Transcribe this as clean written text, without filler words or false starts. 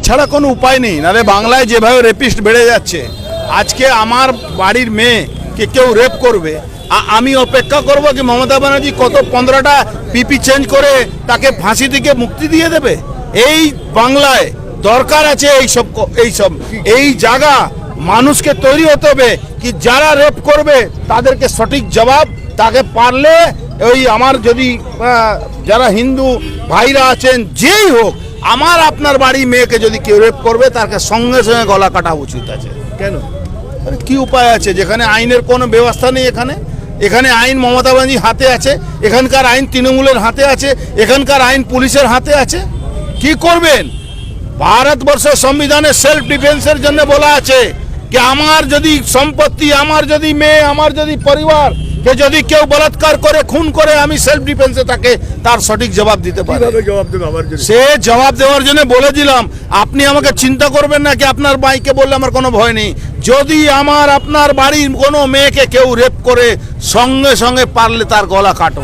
ছাড়া কোনো উপায় নেই, নাহলে বাংলায় যেভাবে রেপিস্ট বেড়ে যাচ্ছে, আজকে আমার বাড়ির মেয়েকে কেউ রেপ করবে, আমি অপেক্ষা করব কি মমতা ব্যানার্জি কত 15টা পিপি চেঞ্জ করে তাকে ফাঁসি থেকে মুক্তি দিয়ে দেবে? এই বাংলায় দরকার আছে এই জায়গা মানুষকে তৈরি হতে হবে কি যারা রেপ করবে তাদেরকে সঠিক জবাব, তাকে পারলে ওই আমার যদি যারা হিন্দু ভাইরা আছেন যেই হোক, আমার আপনার বাড়ি মেয়েকে যদি কেউ রেপ করবে তাকে সঙ্গে সঙ্গে গলা কাটা উচিত আছে। কেন? কি উপায় আছে যেখানে আইনের কোনো ব্যবস্থা নেই? এখানে আইন মমতা ব্যানার্জির হাতে আছে, এখানকার আইন তৃণমূলের হাতে আছে, এখানকার আইন পুলিশের হাতে আছে। কি করবেন? ভারতবর্ষের সংবিধানে সেলফ ডিফেন্সের জন্য বলা আছে যে আমার যদি সম্পত্তি, আমার যদি মেয়ে, আমার যদি পরিবার কে যদি কেউ বলাৎকার করে, খুন করে, আমি সেলফ ডিফেন্সে তাকে তার সঠিক জবাব দিতে পারি। সে জবাব দেওয়ার জন্য বলে দিলাম, আপনি আমাকে চিন্তা করবেন না কি আপনার ভাইকে বললে আমার কোনো ভয় নেই। যদি আমার আপনার বাড়ির কোনো মেয়েকে কেউ রেপ করে, সঙ্গে সঙ্গে পারলে তার গলা কাটো।